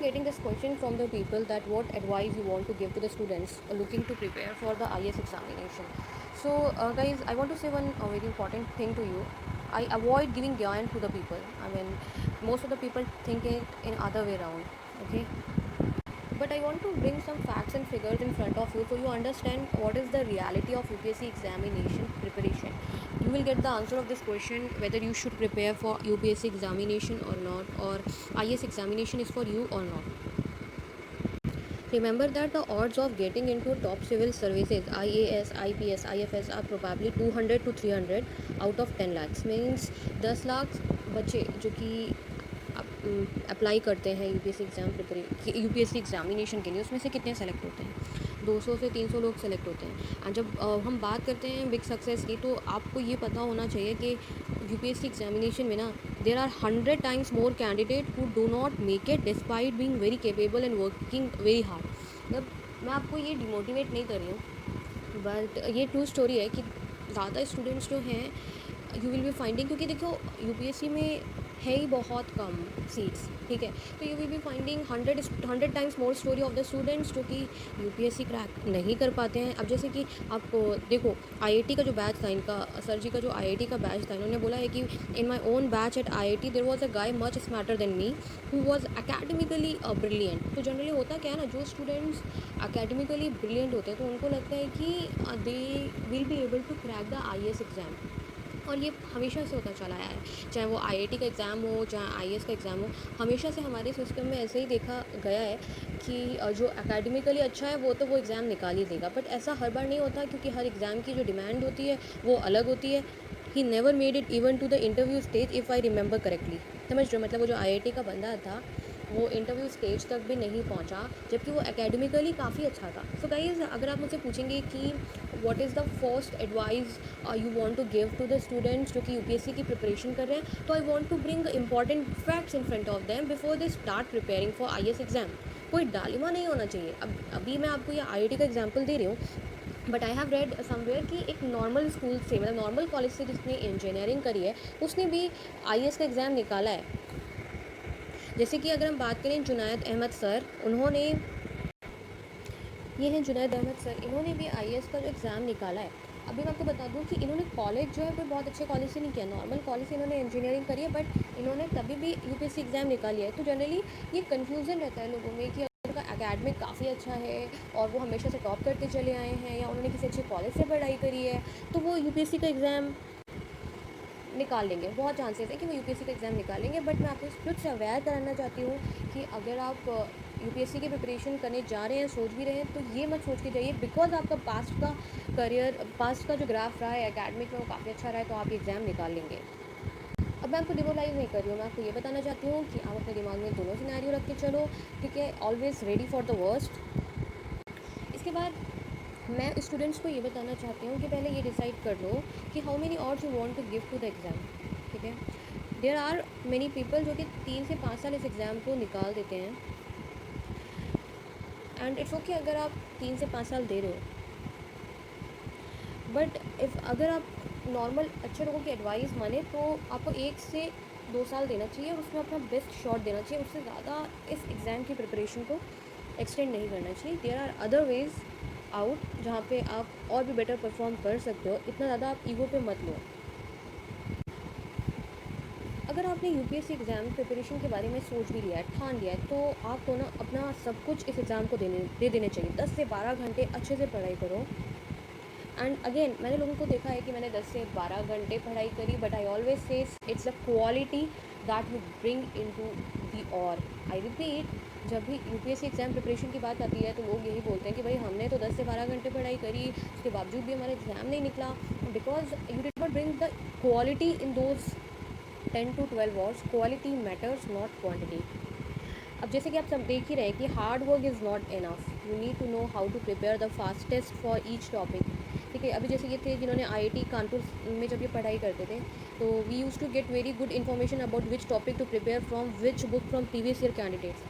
I'm getting this question from the people that what advice you want to give to the students looking to prepare for the IS examination. So, guys, I want to say one very important thing to you. I avoid giving gyan to the people. I mean, most of the people think it in other way around. Okay, but I want to bring some facts and figures in front of you so you understand what is the reality of UPSC examination preparation. You will get the answer of this question whether you should prepare for UPSC examination or not, or IS examination is for you or not. Remember that the odds of getting into top civil services IAS, IPS, IFS are probably 200 to 300 out of 10 lakhs. Means 10 lakh बच्चे जो कि apply करते हैं UPSC examination के लिए, उसमें से कितने सेलेक्ट होते हैं? 200 से 300 लोग सेलेक्ट होते हैं। और जब हम बात करते हैं बिग सक्सेस की, तो आपको ये पता होना चाहिए कि यूपीएससी एग्जामिनेशन में ना there are 100 times more candidate who do not make it despite being very capable and working very hard. मतलब मैं आपको ये डिमोटिवेट नहीं कर रही हूँ, बट ये ट्रू स्टोरी है कि ज़्यादा स्टूडेंट्स जो हैं यू विल बी फाइंडिंग, क्योंकि देखो यूपीएससी में है ही बहुत कम सीट्स, ठीक है, तो you will be finding 100 times more story of the students जो कि यूपीएससी क्रैक नहीं कर पाते हैं। अब जैसे कि आपको देखो आईआईटी का जो बैच था इनका, सर जी का जो आईआईटी का बैच था, इन्होंने बोला है कि in my own batch at IIT there was a guy much smarter than me who was academically brilliant. तो जनरली होता क्या है ना, जो स्टूडेंट्स अकेडमिकली ब्रिलियंट होते हैं तो उनको लगता है कि they will be able to crack the IAS exam, और ये हमेशा से होता चला आया है, चाहे वो आईआईटी का एग्ज़ाम हो चाहे आईएएस का एग्ज़ाम हो। हमेशा से हमारे सिस्टम में ऐसे ही देखा गया है कि जो एकेडमिकली अच्छा है वो तो वो एग्ज़ाम निकाल ही देगा, बट ऐसा हर बार नहीं होता, क्योंकि हर एग्ज़ाम की जो डिमांड होती है वो अलग होती है। He never made it even to the interview stage if I remember correctly. समझ रहे हो, मतलब वो जो आईआईटी का बंदा था वो इंटरव्यू स्टेज तक भी नहीं पहुंचा, जबकि वो एकेडमिकली काफ़ी अच्छा था। सो गाइज, अगर आप मुझसे पूछेंगे कि what is the first advice you want to give to the students जो कि यूपीएससी की प्रिपरेशन कर रहे हैं, तो I want to bring important facts in front of them before they start preparing for IAS exam. कोई डालिमा नहीं होना चाहिए। अब अभी मैं आपको ये आईआईटी का एग्जाम्पल दे रही हूँ, but I have read somewhere कि एक नॉर्मल स्कूल से, मतलब नॉर्मल कॉलेज से जिसने इंजीनियरिंग करी है उसने भी आईएएस का एग्ज़ाम निकाला है। जैसे कि अगर हम बात करें जुनैद अहमद सर, उन्होंने, ये हैं जुनैद अहमद सर, इन्होंने भी आईएएस का जो एग्ज़ाम निकाला है। अभी मैं आपको बता दूं कि इन्होंने कॉलेज जो है कोई बहुत अच्छे कॉलेज से नहीं किया, नॉर्मल कॉलेज से इन्होंने इंजीनियरिंग करी है, बट इन्होंने तभी भी यूपीएससी एग्ज़ाम निकाली है। तो जनरली ये कन्फ्यूज़न रहता है लोगों में कि अगर उनका एकेडमिक काफ़ी अच्छा है और वो हमेशा से टॉप करते चले आए हैं, या उन्होंने किसी अच्छे कॉलेज से पढ़ाई करी है, तो वो यूपीएससी का एग्ज़ाम निकाल लेंगे। बहुत चांसेस है कि वो यूपीएससी का एग्ज़ाम निकाल लेंगे। बट मैं आपको इस कुछ से अवेयर कराना चाहती हूँ कि अगर आप यूपीएससी की प्रिपरेशन करने जा रहे हैं, सोच भी रहे हैं, तो ये मत सोच के जाइए बिकॉज आपका पास्ट का करियर, पास्ट का जो ग्राफ रहा है एकेडमिक में वो काफ़ी अच्छा रहा है तो आप ये एग्ज़ाम निकाल लेंगे। अब मैं आपको डिमोरलाइज़ नहीं कर रही हूँ, मैं आपको ये बताना चाहती हूँ कि आप अपने दिमाग में दोनों सिनेरियो रख के चलो, ठीक है, always ready for the worst. इसके बाद मैं स्टूडेंट्स को ये बताना चाहती हूँ कि पहले ये डिसाइड कर लो कि how many odds you want to give to the exam, ठीक है। देयर आर मेनी पीपल जो कि 3 से 5 साल इस एग्ज़ाम को निकाल देते हैं, एंड इट्स ओके अगर आप 3 से 5 साल दे रहे हो, बट अगर आप नॉर्मल अच्छे लोगों की एडवाइस माने तो आपको 1 से 2 साल देना चाहिए और उसमें अपना बेस्ट शॉट देना चाहिए। उससे ज़्यादा इस एग्ज़ाम की प्रिपरेशन को एक्सटेंड नहीं करना चाहिए। There are other ways out जहाँ पे आप और भी बेटर परफॉर्म कर सकते हो। इतना ज़्यादा आप ईगो पे मत लो। अगर आपने यूपीएससी एग्ज़ाम प्रिपरेशन के बारे में सोच भी लिया है, ठान लिया है, तो आपको ना अपना सब कुछ इस एग्ज़ाम को दे देने चाहिए। 10 से 12 घंटे अच्छे से पढ़ाई करो। एंड अगेन, मैंने लोगों को देखा है कि मैंने 10 से 12 घंटे पढ़ाई करी, but I always say it's the quality that you bring into the. और आई रिपीट, जब भी यूपीएससी एग्ज़ाम प्रिपरेशन की बात आती है तो लोग यही बोलते हैं कि भाई हमने तो 10 से 12 घंटे पढ़ाई करी, उसके बावजूद भी हमारा एग्ज़ाम नहीं निकला, because you did not bring the quality in those 10 to 12 hours. Quality matters not quantity. अब जैसे कि आप सब देख ही रहे हैं कि hard work is not enough, you need to know how to prepare the fastest for each topic, ठीक है। अभी जैसे ये थे जिन्होंने आईआईटी कानपुर में जब ये पढ़ाई करते थे, तो we use to get very good information about which topic to prepare from which book from previous year candidates,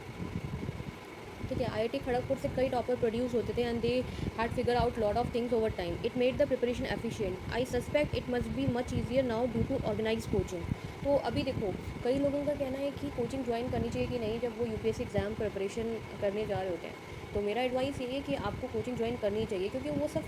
ठीक है। आईआईटी खड़गपुर से कई टॉपर प्रोड्यूस होते थे and they had figure out lot of things over time. It made the preparation efficient. I suspect it must be much easier now due to organize coaching. तो अभी देखो, कई लोगों का कहना है कि कोचिंग ज्वाइन करनी चाहिए कि नहीं जब वो यूपीएससी एग्ज़ाम प्रिपरेशन करने जा रहे होते हैं। तो मेरा एडवाइस ये है कि आपको कोचिंग ज्वाइन करनी चाहिए, क्योंकि वो सब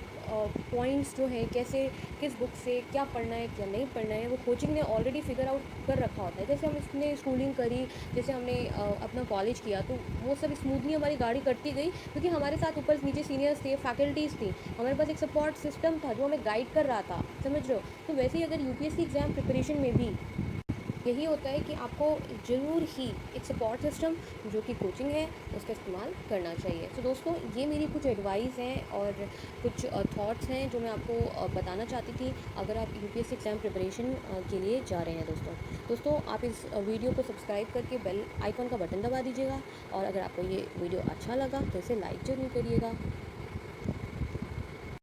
पॉइंट्स जो हैं, कैसे किस बुक से क्या पढ़ना है क्या नहीं पढ़ना है, वो कोचिंग ने ऑलरेडी फिगर आउट कर रखा होता है। जैसे हम इसने स्कूलिंग करी, जैसे हमने अपना कॉलेज किया, तो वो सब स्मूथली हमारी गाड़ी करती गई, क्योंकि हमारे साथ ऊपर नीचे सीनियर्स थे, फैकल्टीज़ थी, हमारे पास एक सपोर्ट सिस्टम था जो हमें गाइड कर रहा था, समझ रहे हो। तो वैसे ही अगर यूपीएससी एग्ज़ाम प्रिपरेशन में भी यही होता है कि आपको ज़रूर ही एक सपोर्ट सिस्टम जो कि कोचिंग है उसका इस्तेमाल करना चाहिए। तो दोस्तों, ये मेरी कुछ एडवाइस हैं और कुछ थॉट्स हैं जो मैं आपको बताना चाहती थी अगर आप यूपीएससी एग्ज़ाम प्रिपरेशन के लिए जा रहे हैं। दोस्तों आप इस वीडियो को सब्सक्राइब करके बेल आइकॉन का बटन दबा दीजिएगा, और अगर आपको ये वीडियो अच्छा लगा तो इसे लाइक ज़रूर करिएगा।